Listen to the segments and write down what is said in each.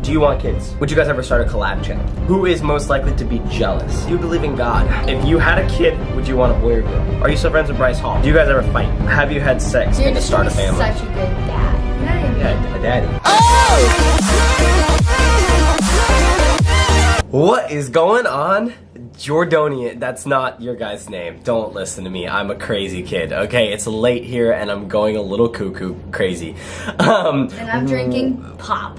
Do you want kids? Would you guys ever start a collab channel? Who is most likely to be jealous? Do you believe in God? If you had a kid, would you want a boy or girl? Are you still friends with Bryce Hall? Do you guys ever fight? Have you had sex and to start a family? Such a good dad. Yeah, a daddy. What is going on? Jordonian, that's not your guy's name. Don't listen to me. I'm a crazy kid, okay? It's late here and I'm going a little cuckoo crazy. And I'm drinking pop.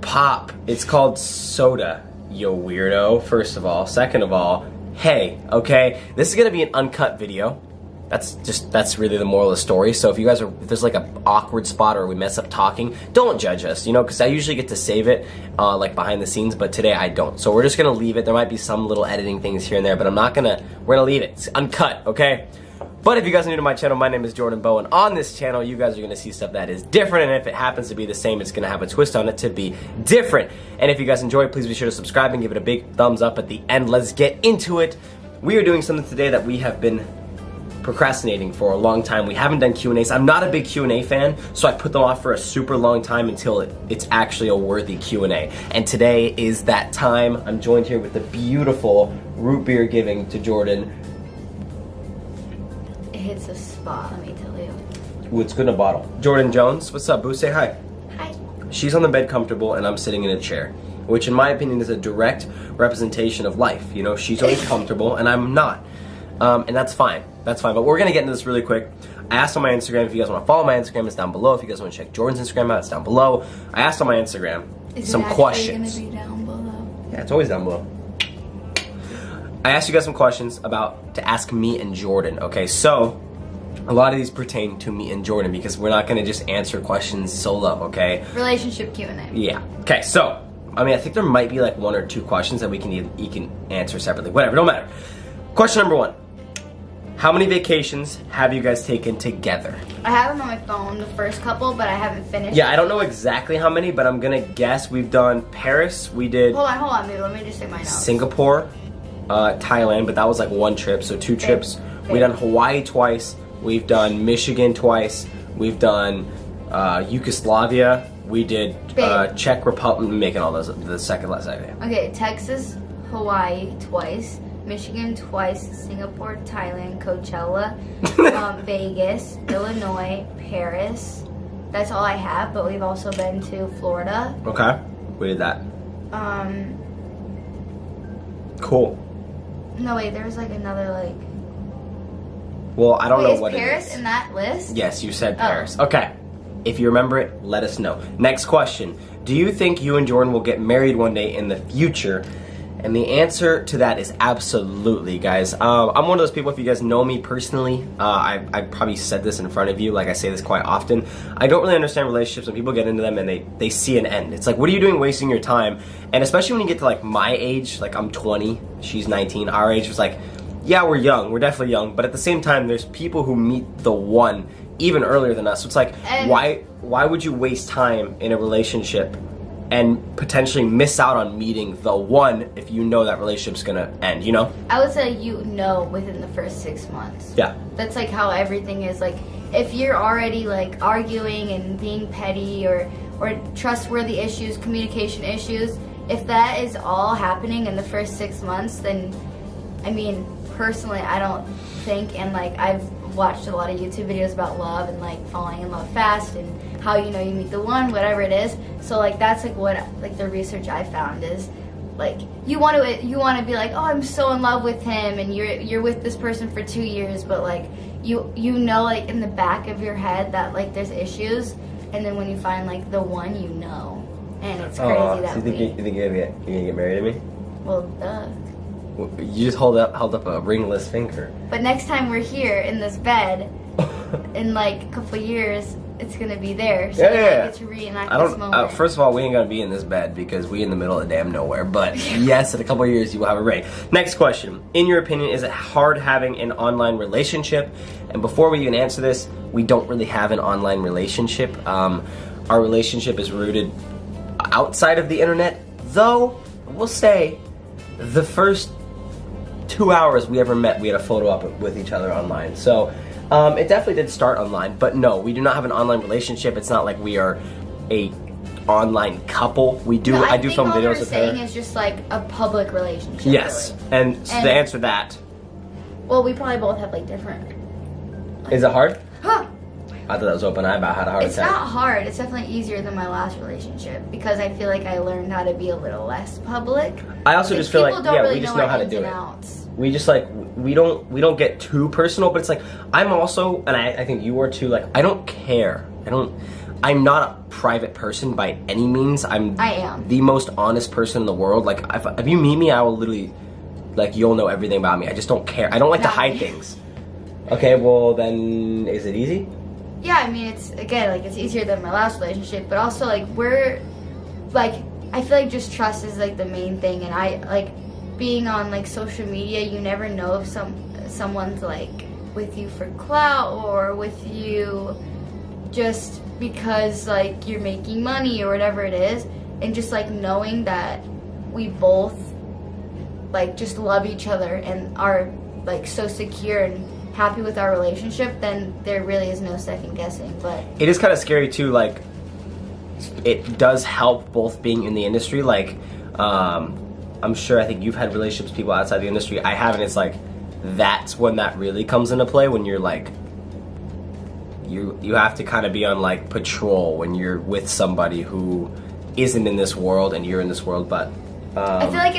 Pop. It's called soda, you weirdo, first of all. Second of all, hey, okay? This is gonna be an uncut video. That's really the moral of the story. So if there's like an awkward spot or we mess up talking, don't judge us, you know, because I usually get to save it like behind the scenes, but today I don't. So we're just gonna leave it. There might be some little editing things here and there, but we're gonna leave it. It's uncut, okay? But if you guys are new to my channel, my name is Jordan Beau, and on this channel, you guys are gonna see stuff that is different, and if it happens to be the same, it's gonna have a twist on it to be different. And if you guys enjoy, please be sure to subscribe and give it a big thumbs up at the end. Let's get into it. We are doing something today that we have been procrastinating for a long time. We haven't done Q&As. I'm not a big Q&A fan, so I put them off for a super long time until it's actually a worthy Q&A. And today is that time. I'm joined here with the beautiful root beer giving to Jordan. It hits a spot, let me tell you. Ooh, it's good in a bottle. Jordan Jones, what's up, boo? Say hi. Hi. She's on the bed comfortable and I'm sitting in a chair, which in my opinion is a direct representation of life. You know, she's always comfortable and I'm not. And that's fine. That's fine. But we're going to get into this really quick. I asked on my Instagram, if you guys want to follow my Instagram, it's down below. If you guys want to check Jordan's Instagram out, it's down below. I asked on my Instagram some questions. Is it actually going to be down below? Yeah, it's always down below. I asked you guys some questions to ask me and Jordan, okay? So, a lot of these pertain to me and Jordan because we're not going to just answer questions solo, okay? Relationship Q&A. Yeah. Okay, so, I think there might be like one or two questions that you can answer separately. Whatever, don't matter. Question number one. How many vacations have you guys taken together? I have them on my phone, the first couple, but I haven't finished. Yeah, I don't know exactly how many, but I'm gonna guess we've done Paris, we did... Hold on, baby, let me just say my notes. Singapore, Thailand, but that was like one trip, so two trips. We've done Hawaii twice, we've done Michigan twice, we've done Yugoslavia, we did Czech Republic, I'm making all those the second last idea. Okay, Texas, Hawaii twice. Michigan twice, Singapore, Thailand, Coachella, Vegas, Illinois, Paris. That's all I have, but we've also been to Florida. Okay, we did that. Cool. No, wait, there was like another like... Well, I don't know what Paris it is. in that list? Yes, you said Paris. Okay, if you remember it, let us know. Next question. Do you think you and Jordan will get married one day in the future? And the answer to that is absolutely, guys. I'm one of those people, if you guys know me personally, I probably said this in front of you, like I say this quite often. I don't really understand relationships when people get into them and they see an end. It's like, what are you doing wasting your time? And especially when you get to like my age, like I'm 20, she's 19, our age was like, yeah, we're young, we're definitely young, but at the same time, there's people who meet the one even earlier than us. So it's like, why would you waste time in a relationship and potentially miss out on meeting the one if you know that relationship's gonna end, you know? I would say within the first 6 months. Yeah. That's like how everything is. Like, if you're already like arguing and being petty or trustworthy issues, communication issues, if that is all happening in the first 6 months, then, I mean, personally, I don't think, and like I've watched a lot of YouTube videos about love and like falling in love fast and how you meet the one, whatever it is. So like that's like what like the research I found is like you want to be like, oh, I'm so in love with him, and you're with this person for 2 years, but like you know like in the back of your head that like there's issues, and then when you find like the one, and it's crazy that so you think you're gonna get married to me? Well, duh. You just held up a ringless finger. But next time we're here in this bed, in like a couple years, it's gonna be there. So yeah. I get to reenact this moment. First of all, we ain't gonna be in this bed because we in the middle of damn nowhere. But yes, in a couple of years you will have a ring. Next question. In your opinion, is it hard having an online relationship? And before we even answer this, we don't really have an online relationship. Our relationship is rooted outside of the internet, though we'll say the first 2 hours we ever met, we had a photo up with each other online. So it definitely did start online, but no, we do not have an online relationship. It's not like we are a online couple. We do. No, I do film videos with her. saying is just like a public relationship. Yes, really. and so to answer that, well, we probably both have like different. is it hard? Huh. I thought that was open. I about had a heart It's attack. not hard. It's definitely easier than my last relationship because I feel like I learned how to be a little less public. I also just feel like people don't really we just know how to our do ins it. and outs. We just like we don't get too personal, but it's like I'm also, and I think you are too. Like I don't care. I'm not a private person by any means. I am the most honest person in the world. Like if you meet me, I will literally, like, you'll know everything about me. I just don't care. I don't like to hide things. Okay, well then, is it easy? Yeah, I mean, it's, again, like, it's easier than my last relationship, but also, like, we're, like, I feel like just trust is, like, the main thing, and I, like, being on, like, social media, you never know if someone's, like, with you for clout or with you just because, like, you're making money or whatever it is, and just, like, knowing that we both, like, just love each other and are, like, so secure and happy with our relationship, then there really is no second guessing. But it is kind of scary too. Like, it does help both being in the industry. Like, I'm sure, I think you've had relationships with people outside the industry. I haven't. It's like that's when that really comes into play, when you're like you have to kind of be on like patrol when you're with somebody who isn't in this world and you're in this world. But I feel like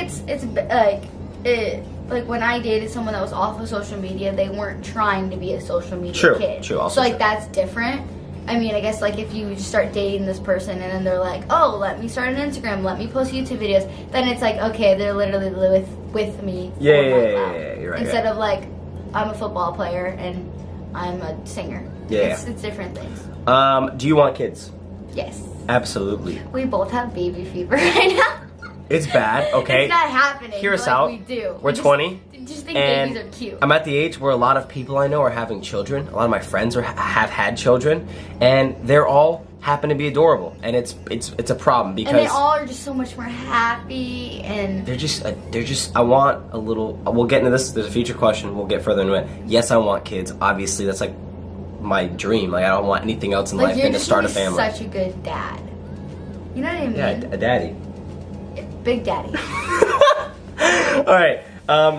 like when I dated someone that was off of social media, they weren't trying to be a social media kid. True. Also so like that's different. I mean, I guess like if you start dating this person and then they're like, oh, let me start an Instagram, let me post YouTube videos, then it's like, okay, they're literally with me. Yeah, you're right. Instead of like, I'm a football player and I'm a singer. Yeah. It's different things. Do you want kids? Yes. Absolutely. We both have baby fever right now. It's bad, okay? It's not happening. Hear us like out. We do. We're 20. Just think and babies are cute. I'm at the age where a lot of people I know are having children. A lot of my friends have had children, and they're all happen to be adorable, and it's a problem because and they all are just so much more happy, and they're just I want a little. We'll get into this. There's a future question. We'll get further into it. Yes, I want kids. Obviously, that's like my dream. Like I don't want anything else in life than to start a family. Such a good dad. You know what I mean? Yeah, a daddy. Big daddy. All right.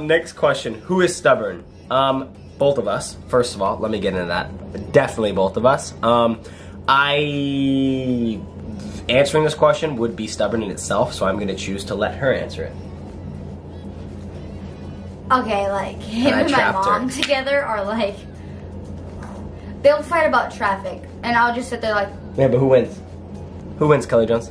Next question. Who is stubborn? Both of us. First of all, let me get into that. Definitely both of us. Answering this question would be stubborn in itself, so I'm going to choose to let her answer it. Okay, like him and my mom together are like, they'll fight about traffic, and I'll just sit there like. Yeah, but who wins? Who wins, Kelly Jones?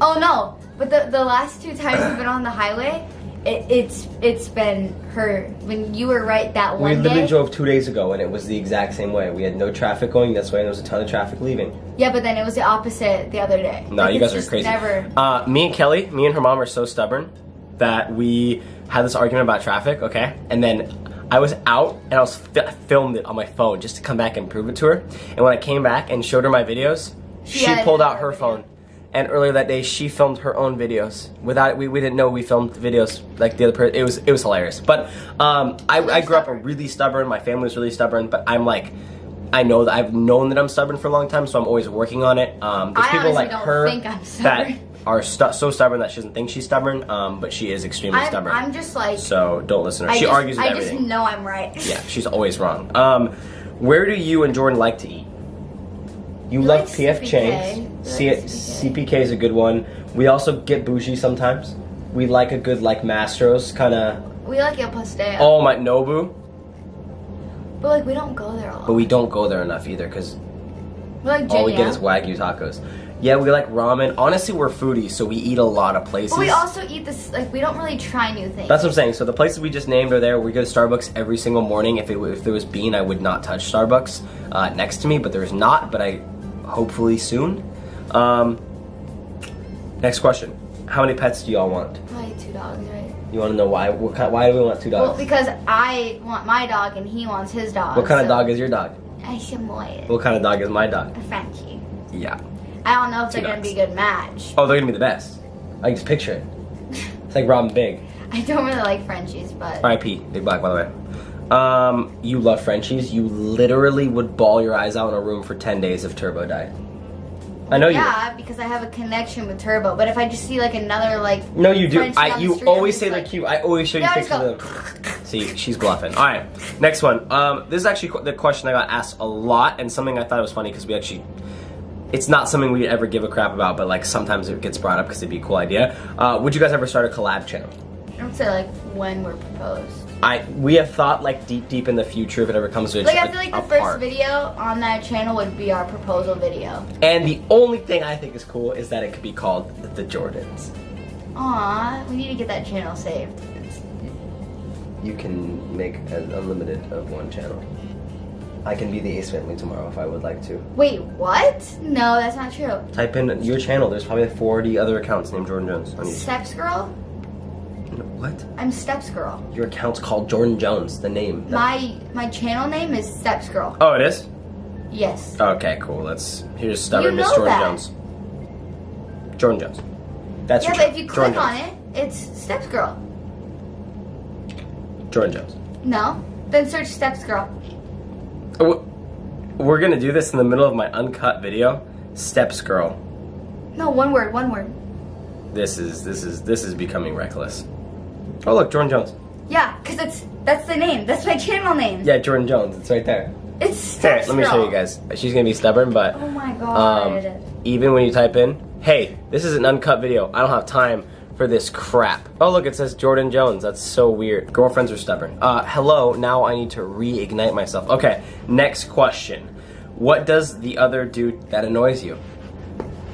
Oh no! But the last two times we've been on the highway, it's been her. When you were right that one day. We literally drove 2 days ago, and it was the exact same way. We had no traffic going this way, and there was a ton of traffic leaving. Yeah, but then it was the opposite the other day. No, you guys are crazy. Me and Kelly, me and her mom are so stubborn that we had this argument about traffic, okay? And then I was out, and I filmed it on my phone just to come back and prove it to her. And when I came back and showed her my videos, she pulled out her phone. And earlier that day, she filmed her own videos. Without we didn't know we filmed videos like the other person. It was hilarious. But I grew up really stubborn. My family was really stubborn. But I'm like, I know that I've known that I'm stubborn for a long time, so I'm always working on it. There's people like her that are so stubborn that she doesn't think she's stubborn, but she is extremely stubborn. I'm just like. So don't listen to her. She argues with everything. I just know I'm right. Yeah, she's always wrong. Where do you and Jordan like to eat? You love like P.F. CPK. Chang's. CPK is a good one. We also get bougie sometimes. We like a good like Mastro's kind of. We like El Pastel. Oh my Nobu. But like we don't go there a lot. But we don't go there enough either because like all we get is Wagyu tacos. Yeah, we like ramen. Honestly, we're foodies, so we eat a lot of places. But we also eat this, like, we don't really try new things. That's what I'm saying. So the places we just named are there. We go to Starbucks every single morning. If there was Bean, I would not touch Starbucks next to me, but there's not. But I hopefully soon. Next question. How many pets do y'all want? Probably 2 dogs, right? You want to know why? Why do we want 2 dogs? Well, because I want my dog and he wants his dog. What kind of dog is your dog? I Samoyed. What kind of dog is my dog? A Frenchie. Yeah. I don't know if they're going to be a good match. Oh, they're going to be the best. I can just picture it. It's like Robin Big. I don't really like Frenchies, but... R.I.P. Big Black, by the way. You love Frenchies. You literally would bawl your eyes out in a room for 10 days if Turbo died. I know you. Yeah, because I have a connection with Turbo. But if I just see like another like No, you do. Frenchie on the You street, always I'm say just they're like- cute. I always show you Yeah, I pictures of just them. See, she's bluffing. All right, next one. This is actually the question I got asked a lot, and something I thought was funny because we actually. It's not something we ever give a crap about, but like sometimes it gets brought up because it'd be a cool idea. Would you guys ever start a collab channel? I would say like when we're proposed. We have thought like deep in the future if it ever comes to Like I feel like the part. first video on that channel would be our proposal video. And the only thing I think is cool is that it could be called the Jordans. Aw, we need to get that channel saved. You can make an unlimited of one channel. I can be the Ace Family tomorrow if I would like to. Wait, what? No, that's not true. Type in your channel. There's probably like 40 other accounts named Jordan Jones on YouTube. Steps Girl? What? I'm Steps Girl. Your account's called Jordan Jones, the name. My channel name is Steps Girl. Oh, it is? Yes. Okay, cool. Here's stubborn You Miss know Jordan that. Jones. Jordan Jones. That's Yeah, your but channel. if you Jordan click on Jones. it, it's Steps Girl. Jordan Jones. No? Then search Steps Girl. We're gonna do this in the middle of my uncut video. Steps Girl. No, one word, one word. This is becoming reckless. Oh look, Jordan Jones. Yeah, because that's the name. That's my channel name. Yeah, Jordan Jones. It's right there. It's Here, Steps let me Girl. show you guys. She's gonna be stubborn, but Oh my god. even when you type in, hey, this is an uncut video. I don't have time for this crap. Oh look, it says Jordan Jones. That's so weird. Girlfriends are stubborn. Hello, now I need to reignite myself. Okay, next question. What does the other do that annoys you?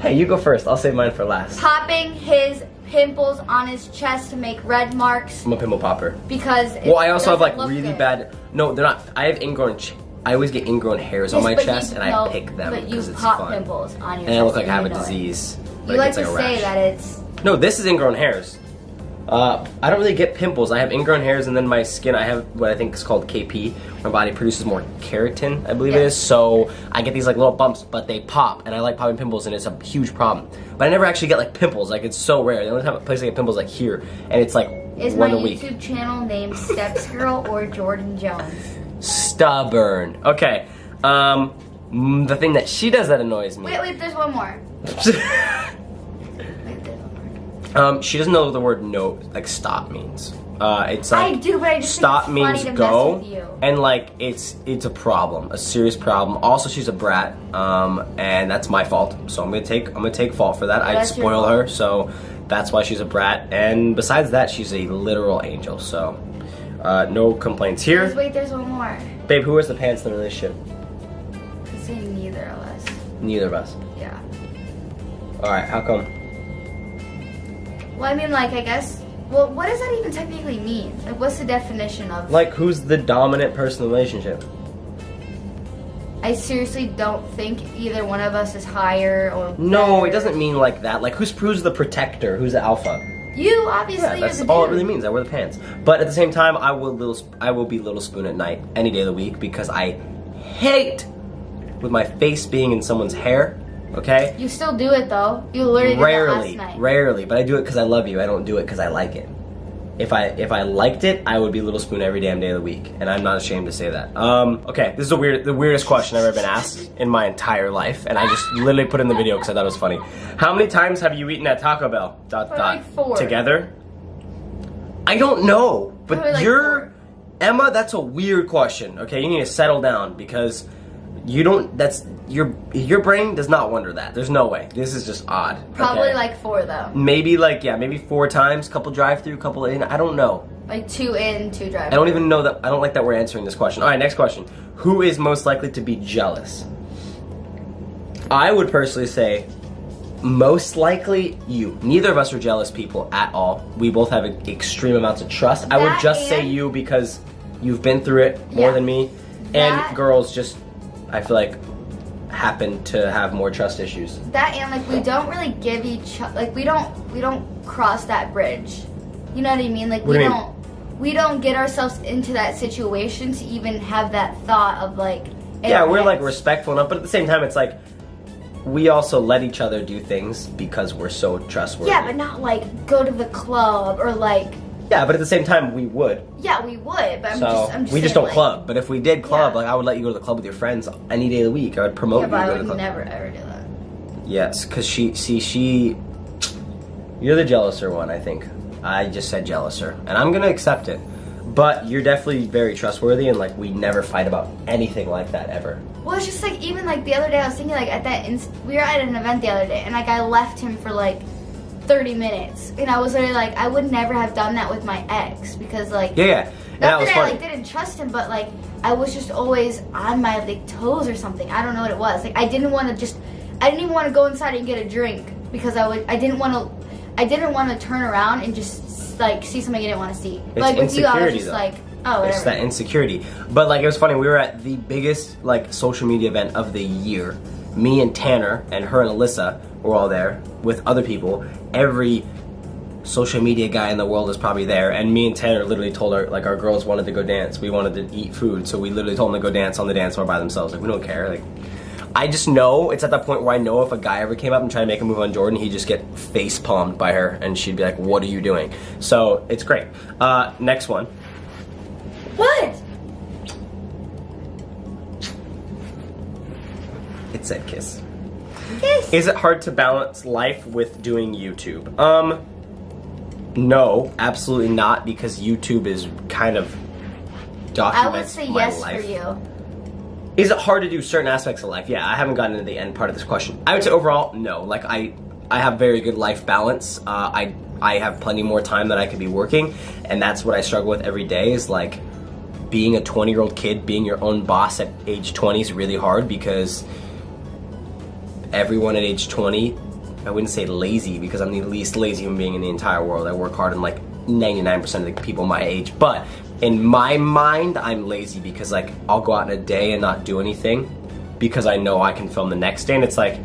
Hey, you go first. I'll save mine for last. Popping his pimples on his chest to make red marks I'm a pimple popper. because Well, I also have doesn't like look really good. bad. No, they're not. I have ingrown. I always get ingrown hairs on my Yes, but chest, you- and no, I pick them but you because it's pop fun. pimples on your And I look chest like I have a you know it. disease. but You it like gets to a say rash. that it's No, this is ingrown hairs. I don't really get pimples. I have ingrown hairs, and then my skin, I have what I think is called KP. My body produces more keratin, I believe it Yeah. is. So I get these like little bumps, but they pop, and I like popping pimples, and it's a huge problem. But I never actually get like pimples. Like it's so rare. The only time place I get pimples is like here, and it's like is my one a week. YouTube channel named Steps Girl or Jordan Jones? Stubborn. Okay. The thing that she does that annoys me. Wait, there's one more. Wait, there's one more. She doesn't know what the word no, like stop means. It's like I do, but I just stop think it's funny means to go, mess with you. and like it's a problem, a serious problem. Also, she's a brat, and that's my fault. So I'm gonna take fault for that. I That's your spoil fault. her, so that's why she's a brat. And besides that, she's a literal angel. So no complaints here. Wait, there's one more. Babe, who wears the pants in the relationship? I'd say neither of us. Neither of us. Yeah. All right, how come? Well, I mean, like, I guess. Well, what does that even technically mean? Like, what's the definition of? Like, who's the dominant person in the relationship? I seriously don't think either one of us is higher or. No, it better. doesn't mean like that. Like, who's the protector? Who's the alpha? You obviously. Yeah, that's you're the all it dude. really means. I wear the pants. But at the same time, I will be Little Spoon at night, any day of the week, because I hate with my face being in someone's hair. Okay. You still do it though. You literally did Rarely, that last night. rarely, but I do it because I love you. I don't do it because I like it. If I liked it, I would be Little Spoon every damn day of the week, and I'm not ashamed to say that. Okay, this is the weirdest question I've ever been asked in my entire life, and I just literally put it in the video because I thought it was funny. How many times have you eaten at Taco Bell? Probably 4. Together? I don't know, but Probably like you're 4. Emma. That's a weird question. Okay, you need to settle down because you don't. That's your brain does not wonder that. There's no way. This is just odd. Probably okay? like 4 though. Maybe maybe 4 times, couple drive-through, couple in. I don't know. Like 2 in, 2 drive. I don't even know that. I don't like that we're answering this question. All right, next question. Who is most likely to be jealous? I would personally say, most likely you. Neither of us are jealous people at all. We both have extreme amounts of trust. I would That just say and- you because you've been through it more Yeah. than me. That- And girls just, I feel like, happen to have more trust issues. That and like we don't really give each like we don't cross that bridge. You know what I mean? Like What do you mean? we don't get ourselves into that situation to even have that thought of like. in Yeah, our we're like heads. respectful enough, but at the same time, it's like we also let each other do things because we're so trustworthy. Yeah, but not like go to the club or like. Yeah, but at the same time, we would. Yeah, we would, but I'm So just we just saying, don't like, club. But if we did club, Yeah. like I would let you go to the club with your friends any day of the week. I would promote Yeah, you but to I go to would the club. never ever do that. Yes, because she, you're the jealouser one, I think. I just said jealouser, and I'm gonna accept it. But you're definitely very trustworthy, and like we never fight about anything like that ever. Well, it's just like even like the other day I was thinking like at that we were at an event the other day, and like I left him for like 30 minutes, and I was literally like I would never have done that with my ex because like yeah. Not that I like didn't trust him, but like I was just always on my like toes or something. I don't know what it was. Like I didn't even want to go inside and get a drink because I didn't want to turn around and just like see something I didn't want to see. But like with you, I was just though. like, oh, whatever. It's that insecurity. But like it was funny. We were at the biggest like social media event of the year. Me and Tanner and her and Alyssa were all there with other people. Every social media guy in the world is probably there, and me and Tanner literally told our girls wanted to go dance. We wanted to eat food, so we literally told them to go dance on the dance floor by themselves. Like we don't care. Like I just know it's at that point where I know if a guy ever came up and tried to make a move on Jordan, he'd just get face palmed by her, and she'd be like, "What are you doing?" So it's great. Next one. What? It said kiss. Kiss. Is it hard to balance life with doing YouTube? No, absolutely not, because YouTube is kind of documents I would say my yes life. for you. Is it hard to do certain aspects of life? Yeah, I haven't gotten into the end part of this question. I would say overall, no. Like I have very good life balance. I have plenty more time that I could be working, and that's what I struggle with every day. Is like being a 20-year-old kid, being your own boss at age 20 is really hard because everyone at age 20. I wouldn't say lazy because I'm the least lazy human being in the entire world. I work hard in like 99% of the people my age. But in my mind, I'm lazy because like I'll go out in a day and not do anything because I know I can film the next day. And it's like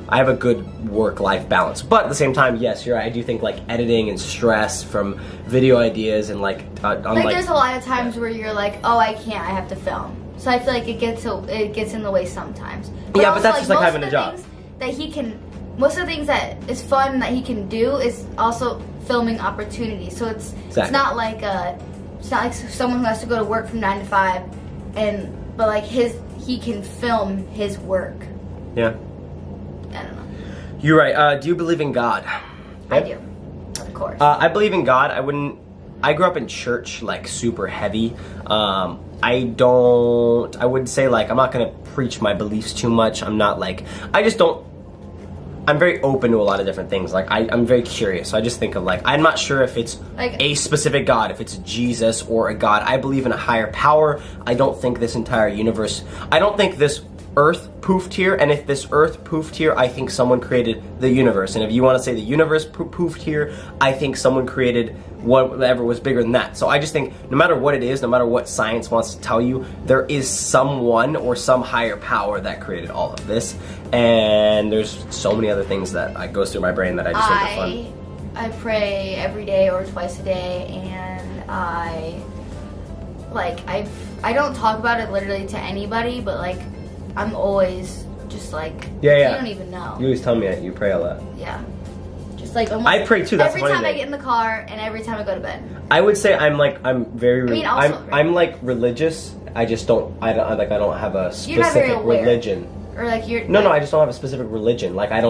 I have a good work-life balance. But at the same time, yes, you're right. I do think like editing and stress from video ideas and like there's a lot of times where you're like, oh, I can't. I have to film. So I feel like it gets in the way sometimes. But yeah, but that's just like having a job. Most of the things that is fun that he can do is also filming opportunities. So it's not like someone who has to go to work from 9 to 5, but like he can film his work. Yeah. I don't know. You're right. Do you believe in God? I do, of course. I believe in God. I grew up in church, like super heavy. I would say like I'm not gonna preach my beliefs too much. I'm very open to a lot of different things. Like I'm very curious. So I just think of like I'm not sure if it's like a specific God, if it's Jesus or a God. I believe in a higher power. I don't think this entire universe. I don't think this Earth poofed here. And if this Earth poofed here, I think someone created the universe. And if you want to say the universe poofed here, I think someone created whatever was bigger than that. So I just think no matter what it is, no matter what science wants to tell you, there is someone or some higher power that created all of this. And there's so many other things that goes through my brain that I just think are fun. I pray every day or twice a day, and I don't talk about it literally to anybody, but like I'm always just like you don't even know. You always tell me that you pray a lot. Yeah. Just like almost I pray too. That's every time I get in the car and every time I go to bed. I would say I'm very. I'm like religious. I don't have a specific religion. Or like you're. No, I just don't have a specific religion. Like I'm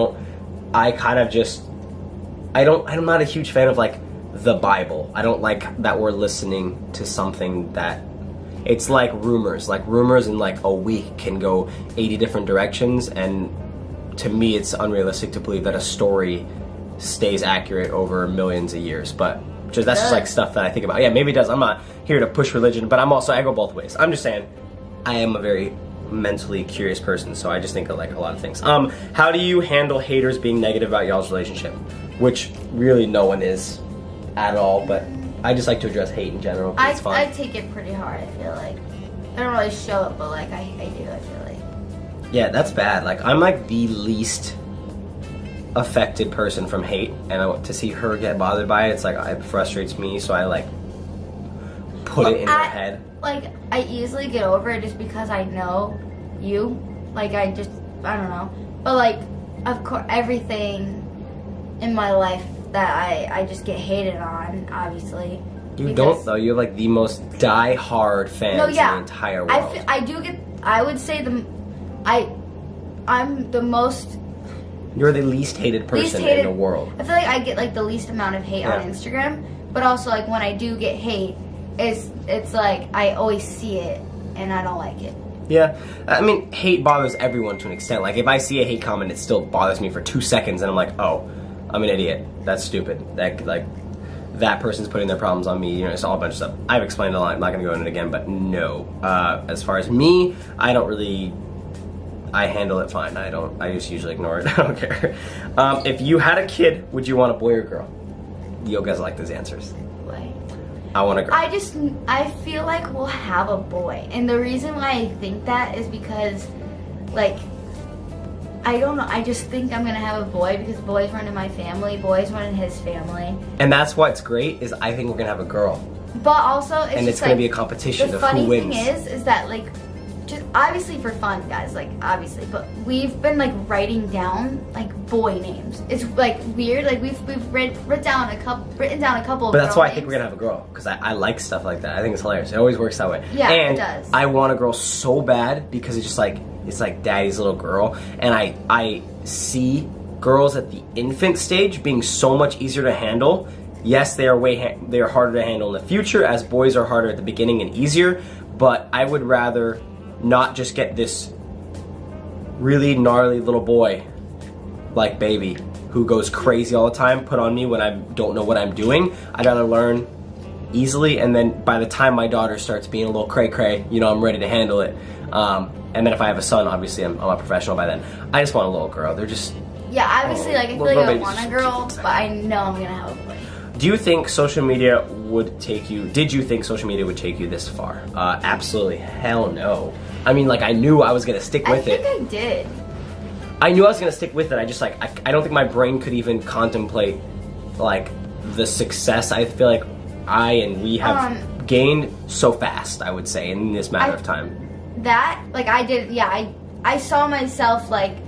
not a huge fan of like the Bible. I don't like that we're listening to something that. It's like rumors. Like rumors in like a week can go 80 different directions, and to me it's unrealistic to believe that a story stays accurate over millions of years. But that's just like stuff that I think about. Yeah, maybe it does. I'm not here to push religion, but I go both ways. I'm just saying I am a very mentally curious person, so I just think of like a lot of things. How do you handle haters being negative about y'all's relationship? Which really no one is at all, but I just like to address hate in general. It's fun. I take it pretty hard, I feel like. I don't really show it, but like I do, I feel like. Yeah, that's bad. Like I'm like the least affected person from hate, and to see her get bothered by it, it's like it frustrates me, so I like put it in her head. Like I easily get over it just because I know you. Like I don't know. But like of course everything in my life that I just get hated on, obviously. You don't though. You have like the most die-hard fans in the entire world. I would say I'm the most You're the least hated person in the world. I feel like I get like the least amount of hate on Instagram, but also like when I do get hate, it's like I always see it and I don't like it. Yeah, I mean, hate bothers everyone to an extent. Like, if I see a hate comment, it still bothers me for 2 seconds, and I'm like, oh, I'm an idiot. That's stupid. That person's putting their problems on me. You know, it's all a bunch of stuff. I've explained a lot. I'm not going to go into it again, but no. As far as me, I don't really... I handle it fine. I just usually ignore it. I don't care. If you had a kid, would you want a boy or girl? You guys like those answers. Boy. I want a girl. I feel like we'll have a boy. And the reason why I think that is because, like, I don't know. I just think I'm going to have a boy because boys run in my family. Boys run in his family. And that's what's great is I think we're going to have a girl. But also, it's going to be a competition of who wins. The funny thing is that, like, just obviously for fun, guys, like, obviously, but we've been, like, writing down, like, boy names. It's, like, weird. Like, we've written down a couple of But that's why I names. think we're gonna have a girl, because I like stuff like that. I think it's hilarious. It always works that way. Yeah, and it does. I want a girl so bad because it's like daddy's little girl, and I see girls at the infant stage being so much easier to handle. Yes, they are harder to handle in the future, as boys are harder at the beginning and easier. But I would rather not just get this really gnarly little boy like baby who goes crazy all the time put on me when I don't know what I'm doing. I'd rather learn easily, and then by the time my daughter starts being a little cray-cray, you know, I'm ready to handle it. And then if I have a son, obviously I'm a professional by then. I just want a little girl. They're just... Yeah, obviously, like, I feel like I want a girl, but I know I'm gonna have a boy. Do you think social media would take you... Did you think social media would take you this far? Absolutely. Hell no. I mean, like, I knew I was going to stick with it. I think I did. I knew I was going to stick with it. I just, like, I don't think my brain could even contemplate, like, the success I feel like we have gained so fast, I would say, in this matter of time. That, like, I did, yeah, I saw myself, like,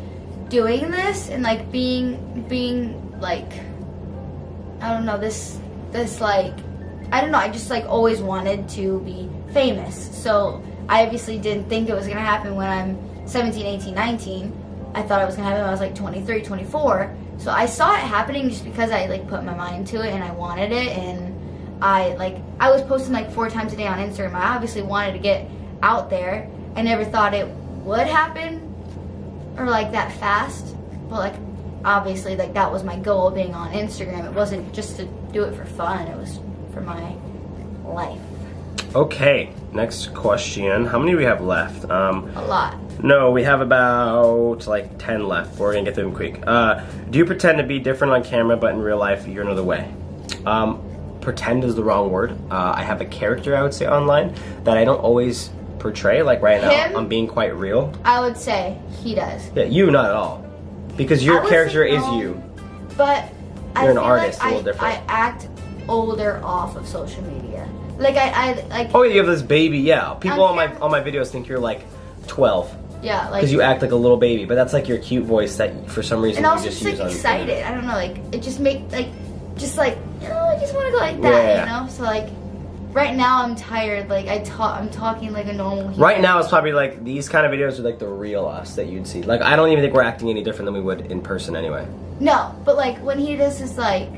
doing this and, like, being, like... I don't know, this like, I don't know, I just like always wanted to be famous. So I obviously didn't think it was gonna happen when I'm 17, 18, 19. I thought it was gonna happen when I was like 23, 24. So I saw it happening just because I like put my mind to it and I wanted it, and I was posting like 4 times a day on Instagram. I obviously wanted to get out there. I never thought it would happen or like that fast, but like obviously, like, that was my goal of being on Instagram. It wasn't just to do it for fun. It was for my life. Okay, next question. How many do we have left? A lot. No, we have about, like, 10 left. We're gonna get through them quick. Do you pretend to be different on camera, but in real life, you're another way? Pretend is the wrong word. I have a character, I would say, online that I don't always portray. Like, right now, I'm being quite real. I would say he does. Yeah, you not at all. Because your character is you. But you're an artist, a little different. I act older off of social media. Like I like. Oh, you have this baby, yeah. People on my videos think you're like 12. Yeah, like. Because you act like a little baby, but that's like your cute voice that for some reason and you just like use on. Excited. I don't know, like it just make like, just like, you know, I just want to go like that, you know. So like. Right now I'm tired, like I'm talking like a normal human. Right now it's probably like these kind of videos are like the real us that you'd see. Like I don't even think we're acting any different than we would in person anyway. No, but like when he does this like,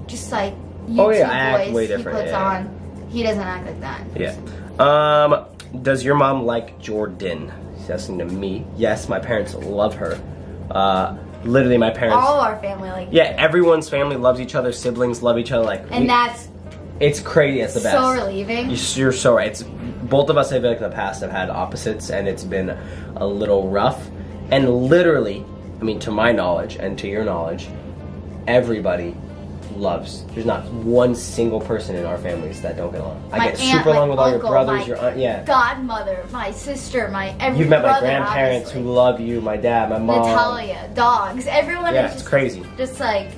just like YouTube voice he puts on, he doesn't act like that. Yeah. Does your mom like Jordan? She's asking to me. Yes, my parents love her. Literally my parents. All our family like. Yeah, everyone's family loves each other. Siblings love each other. Like. And that's. It's crazy. It's the best. So relieving. You're so right. It's both of us. I feel like in the past have had opposites, and it's been a little rough. And literally, I mean, to my knowledge and to your knowledge, everybody loves. There's not one single person in our families that don't get along. I get super along with all your brothers, your aunt, yeah. Godmother, my sister, You've met my grandparents who love you, my dad, my mom. Natalia, dogs, everyone. Yeah, is it's crazy. Just like.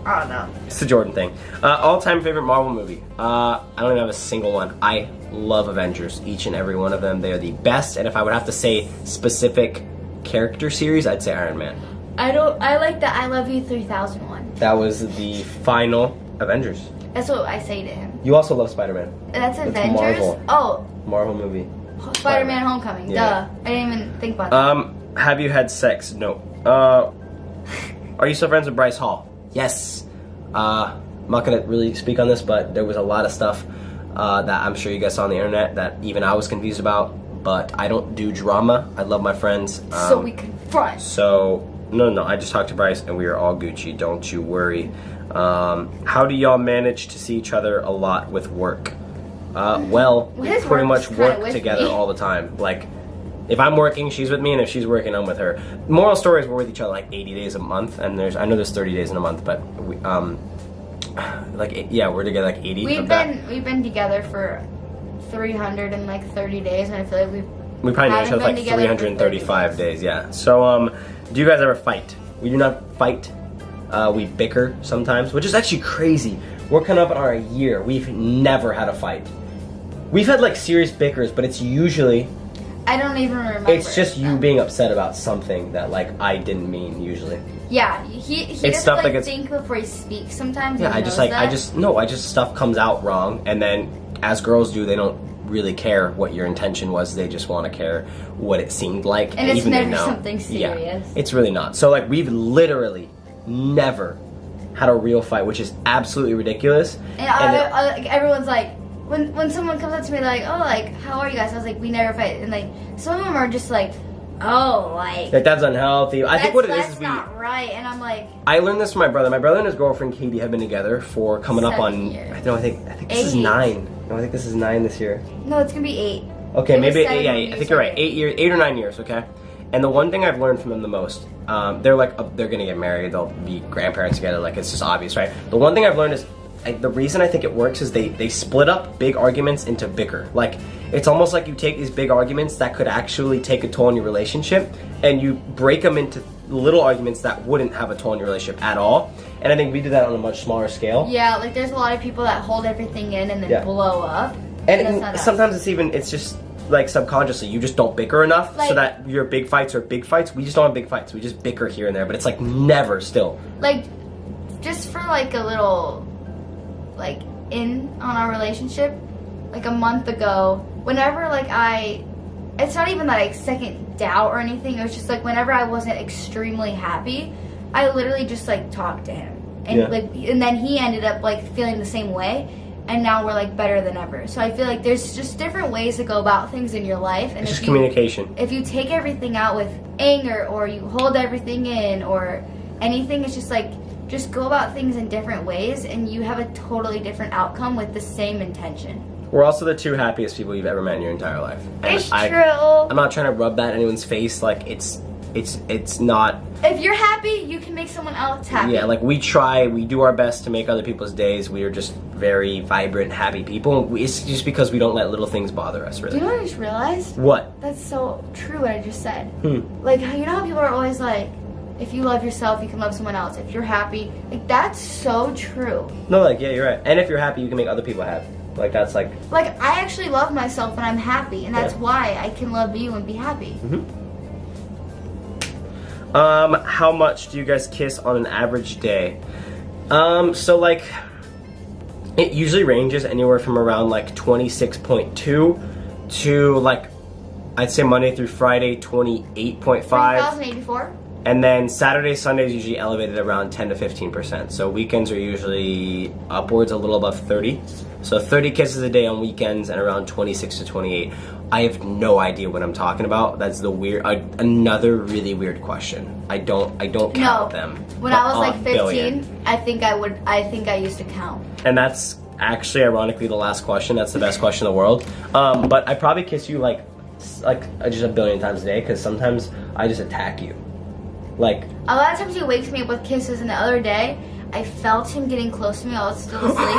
I don't know. It's the Jordan thing. All-time favorite Marvel movie. I don't even have a single one. I love Avengers. Each and every one of them. They are the best. And if I would have to say specific character series, I'd say Iron Man. I like the I Love You 3000 one. That was the final Avengers. That's what I say to him. You also love Spider-Man. That's Avengers? Marvel. Oh. Marvel movie. Spider-Man Homecoming. Yeah. Duh. I didn't even think about that. Have you had sex? No. Are you still friends with Bryce Hall? Yes. I'm not gonna really speak on this, but there was a lot of stuff that I'm sure you guys saw on the internet that even I was confused about. But I don't do drama. I love my friends. So we confront. So no. I just talked to Bryce and we are all Gucci. Don't you worry. How do y'all manage to see each other a lot with work? Well, we pretty much work together all the time. Like, if I'm working, she's with me, and if she's working, I'm with her. Moral story is we're with each other like 80 days a month, and I know there's 30 days in a month, but we, we're together like 80. We've been together for 330 days, and I feel like we probably know each other for like 335 days. Yeah. So, do you guys ever fight? We do not fight. We bicker sometimes, which is actually crazy. We're coming up on our year. We've never had a fight. We've had like serious bickers, but it's usually... I don't even remember. It's just you being upset about something that like I didn't mean usually. Yeah, he doesn't like think before he speaks sometimes. Yeah, stuff comes out wrong, and then as girls do, they don't really care what your intention was. They just want to care what it seemed like. And it's never something serious. Yeah, it's really not. So like we've literally never had a real fight, which is absolutely ridiculous. And everyone's like, when someone comes up to me like, oh, like, how are you guys? I was like, we never fight. And like, some of them are just like, oh, like that's unhealthy. I think what it is that's not right. And I'm like, I learned this from my brother. My brother and his girlfriend Katie have been together for coming up on years. I think this is 9. No, I think this is 9 this year. No, it's gonna be 8. Okay, maybe 8. Yeah, I think you're right. 8 or 9 years. Okay. And the one thing I've learned from them the most, they're gonna get married. They'll be grandparents together. Like it's just obvious, right? The one thing I've learned is the reason I think it works is they split up big arguments into bicker. Like it's almost like you take these big arguments that could actually take a toll in your relationship, and you break them into little arguments that wouldn't have a toll in your relationship at all. And I think we do that on a much smaller scale. Yeah, like there's a lot of people that hold everything in and then blow up. And sometimes it's just like subconsciously you just don't bicker enough, like, so that your big fights are big fights. We just don't have big fights. We just bicker here and there, but it's like never still. Like just for like a little like in on our relationship, like a month ago, whenever like it's not even like second doubt or anything, it was just like whenever I wasn't extremely happy, I literally just like talked to him, and and then he ended up like feeling the same way, and now we're like better than ever. So I feel like there's just different ways to go about things in your life, and it's just communication. If you take everything out with anger, or you hold everything in, or anything, it's just like just go about things in different ways, and you have a totally different outcome with the same intention. We're also the 2 happiest people you've ever met in your entire life. And it's true. I'm not trying to rub that in anyone's face. Like it's not. If you're happy, you can make someone else happy. Yeah, like we do our best to make other people's days. We are just very vibrant, happy people. It's just because we don't let little things bother us, really. Do you know what I just realized? What? That's so true what I just said. Like, you know how people are always like, if you love yourself, you can love someone else. If you're happy, like that's so true. No, like yeah, you're right. And if you're happy, you can make other people happy. Like that's like I actually love myself when I'm happy, and that's why I can love you and be happy. How much do you guys kiss on an average day? So like it usually ranges anywhere from around like 26.2 to like I'd say Monday through Friday 28.5. 3,084. And then Saturday, Sunday is usually elevated around 10 to 15%. So weekends are usually upwards a little above 30. So 30 kisses a day on weekends and around 26 to 28. I have no idea what I'm talking about. That's the another really weird question. I don't count them. When I was like 15, I think I used to count. And that's actually ironically the last question. That's the best question in the world. But I probably kiss you like just a billion times a day, because sometimes I just attack you. Like a lot of times he wakes me up with kisses, and the other day I felt him getting close to me. I was still asleep,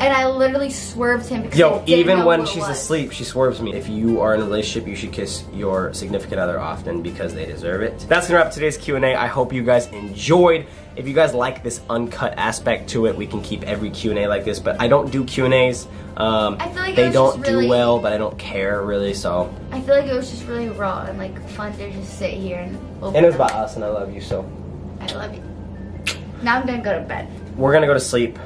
and I literally swerved him because I didn't even know when who it she's was. asleep, she swerves me. If you are in a relationship, you should kiss your significant other often because they deserve it. That's gonna wrap today's Q&A. I hope you guys enjoyed. If you guys like this uncut aspect to it, we can keep every Q&A like this, but I don't do Q&As. I feel like they don't do well, but I don't care really, so. I feel like it was just really raw and like fun to just sit here and open And it was up. about us, and I love you, so. I love you. Now I'm gonna go to bed. We're gonna go to sleep.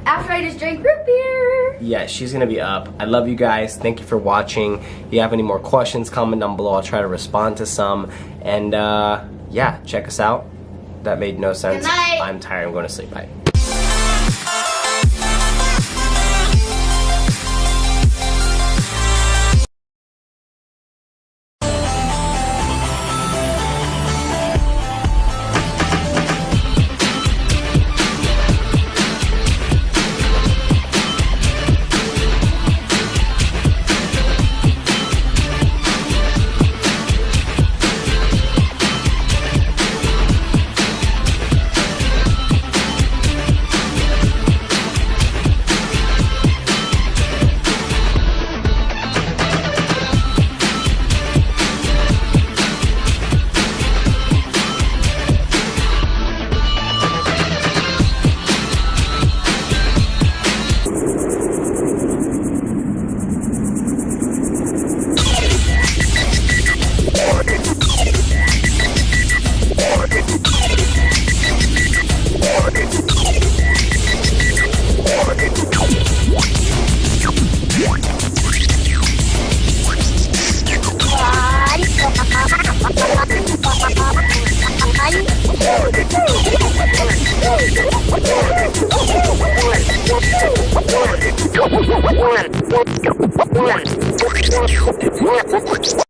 After I just drank root beer. Yeah, she's gonna be up. I love you guys. Thank you for watching. If you have any more questions, comment down below. I'll try to respond to some. And yeah, check us out. That made no sense. Good night. I'm tired. I'm going to sleep. Bye. One.